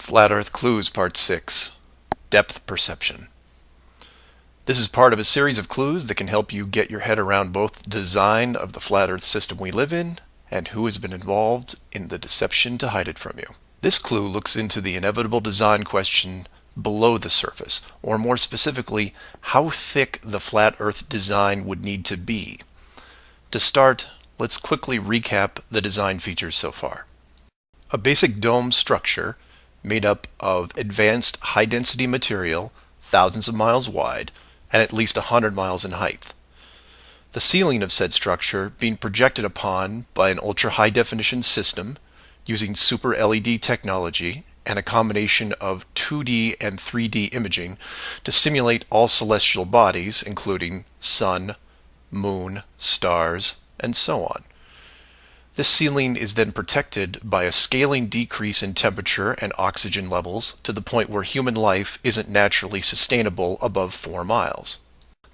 Flat Earth Clues Part 6 Depth Perception. This is part of a series of clues that can help you get your head around both the design of the flat Earth system we live in and who has been involved in the deception to hide it from you. This clue looks into the inevitable design question below the surface, or more specifically, how thick the flat Earth design would need to be. To start, let's quickly recap the design features so far. A basic dome structure made up of advanced high-density material, thousands of miles wide, and at least 100 miles in height. The ceiling of said structure being projected upon by an ultra-high-definition system using super LED technology and a combination of 2D and 3D imaging to simulate all celestial bodies, including sun, moon, stars, and so on. This ceiling is then protected by a scaling decrease in temperature and oxygen levels to the point where human life isn't naturally sustainable above 4 miles.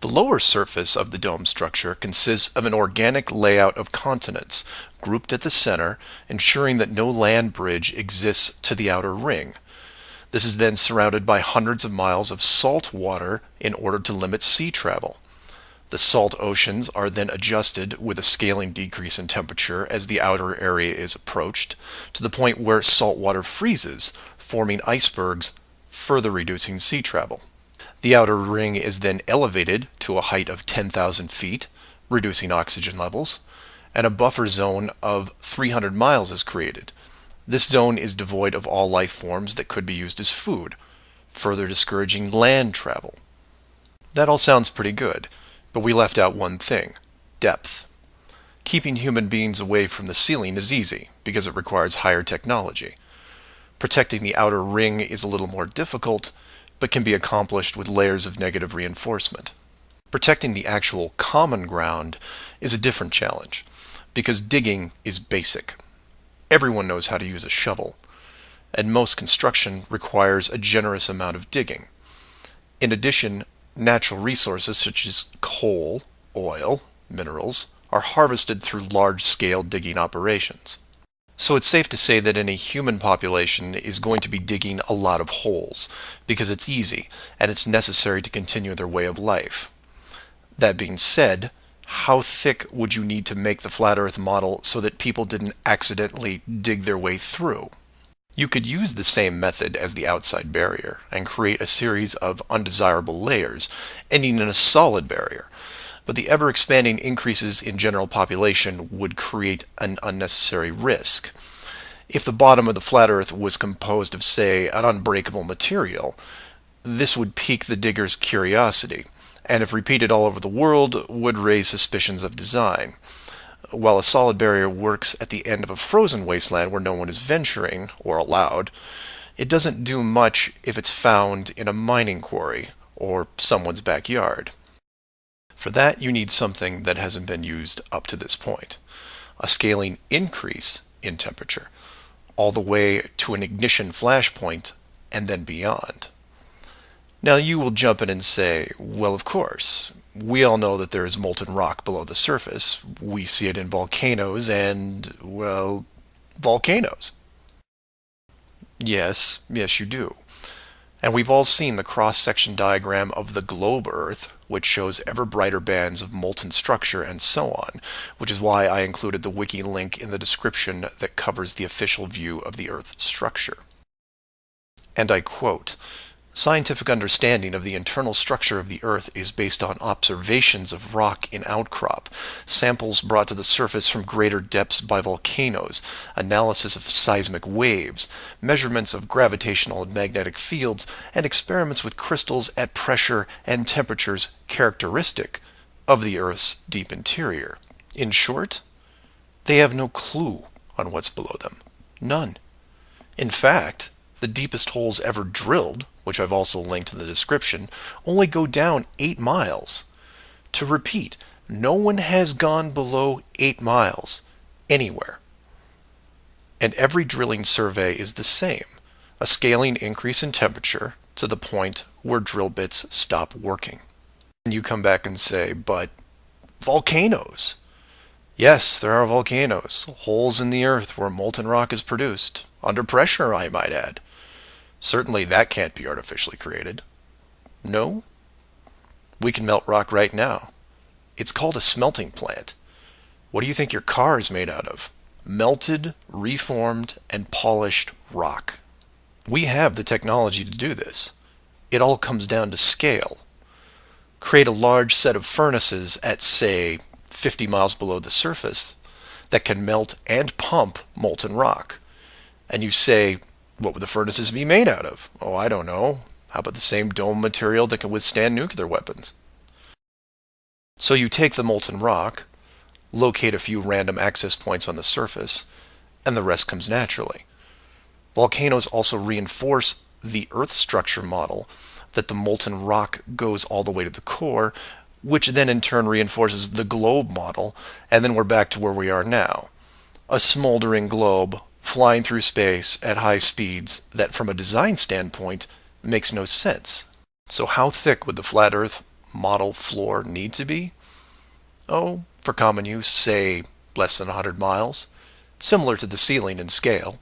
The lower surface of the dome structure consists of an organic layout of continents, grouped at the center, ensuring that no land bridge exists to the outer ring. This is then surrounded by hundreds of miles of salt water in order to limit sea travel. The salt oceans are then adjusted with a scaling decrease in temperature as the outer area is approached, to the point where salt water freezes, forming icebergs, further reducing sea travel. The outer ring is then elevated to a height of 10,000 feet, reducing oxygen levels, and a buffer zone of 300 miles is created. This zone is devoid of all life forms that could be used as food, further discouraging land travel. That all sounds pretty good. But we left out one thing: depth. Keeping human beings away from the ceiling is easy, because it requires higher technology. Protecting the outer ring is a little more difficult, but can be accomplished with layers of negative reinforcement. Protecting the actual common ground is a different challenge, because digging is basic. Everyone knows how to use a shovel, and most construction requires a generous amount of digging. In addition, natural resources such as coal, oil, minerals are harvested through large-scale digging operations. So it's safe to say that any human population is going to be digging a lot of holes, because it's easy and it's necessary to continue their way of life. That being said, how thick would you need to make the flat Earth model so that people didn't accidentally dig their way through? You could use the same method as the outside barrier and create a series of undesirable layers, ending in a solid barrier. But the ever-expanding increases in general population would create an unnecessary risk. If the bottom of the flat Earth was composed of, say, an unbreakable material, this would pique the digger's curiosity, and if repeated all over the world, would raise suspicions of design. While a solid barrier works at the end of a frozen wasteland where no one is venturing, or allowed, it doesn't do much if it's found in a mining quarry or someone's backyard. For that, you need something that hasn't been used up to this point: a scaling increase in temperature, all the way to an ignition flashpoint and then beyond. Now you will jump in and say, well, of course, we all know that there is molten rock below the surface. We see it in volcanoes and, well, volcanoes. Yes, you do. And we've all seen the cross-section diagram of the globe Earth, which shows ever brighter bands of molten structure and so on, which is why I included the wiki link in the description that covers the official view of the Earth structure. And I quote, "Scientific understanding of the internal structure of the Earth is based on observations of rock in outcrop, samples brought to the surface from greater depths by volcanoes, analysis of seismic waves, measurements of gravitational and magnetic fields, and experiments with crystals at pressure and temperatures characteristic of the Earth's deep interior." In short, they have no clue on what's below them. None. In fact, the deepest holes ever drilled, which I've also linked in the description, only go down 8 miles. To repeat, no one has gone below 8 miles anywhere. And every drilling survey is the same: a scaling increase in temperature to the point where drill bits stop working. And you come back and say, but volcanoes. Yes, there are volcanoes, holes in the earth where molten rock is produced, under pressure, I might add. Certainly that can't be artificially created. No, we can melt rock right now. It's called a smelting plant. What do you think your car is made out of? Melted, reformed, and polished rock. We have the technology to do this. It all comes down to scale. Create a large set of furnaces at, say, 50 miles below the surface that can melt and pump molten rock. And you say, what would the furnaces be made out of? Oh, I don't know. How about the same dome material that can withstand nuclear weapons? So you take the molten rock, locate a few random access points on the surface, and the rest comes naturally. Volcanoes also reinforce the Earth structure model that the molten rock goes all the way to the core, which then in turn reinforces the globe model, and then we're back to where we are now. A smoldering globe flying through space at high speeds that from a design standpoint makes no sense. So how thick would the flat Earth model floor need to be? Oh, for common use, say less than 100 miles, similar to the ceiling in scale.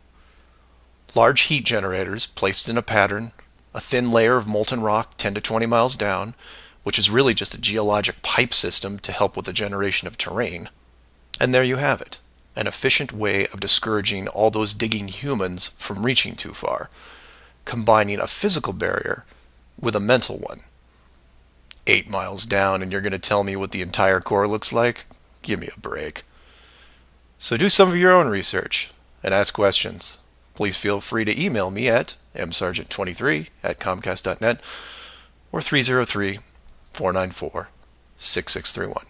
Large heat generators placed in a pattern, a thin layer of molten rock 10 to 20 miles down, which is really just a geologic pipe system to help with the generation of terrain. And there you have it, an efficient way of discouraging all those digging humans from reaching too far, combining a physical barrier with a mental one. 8 miles down and you're going to tell me what the entire core looks like? Give me a break. So do some of your own research and ask questions. Please feel free to email me at msargent23@comcast.net or 303-494-6631.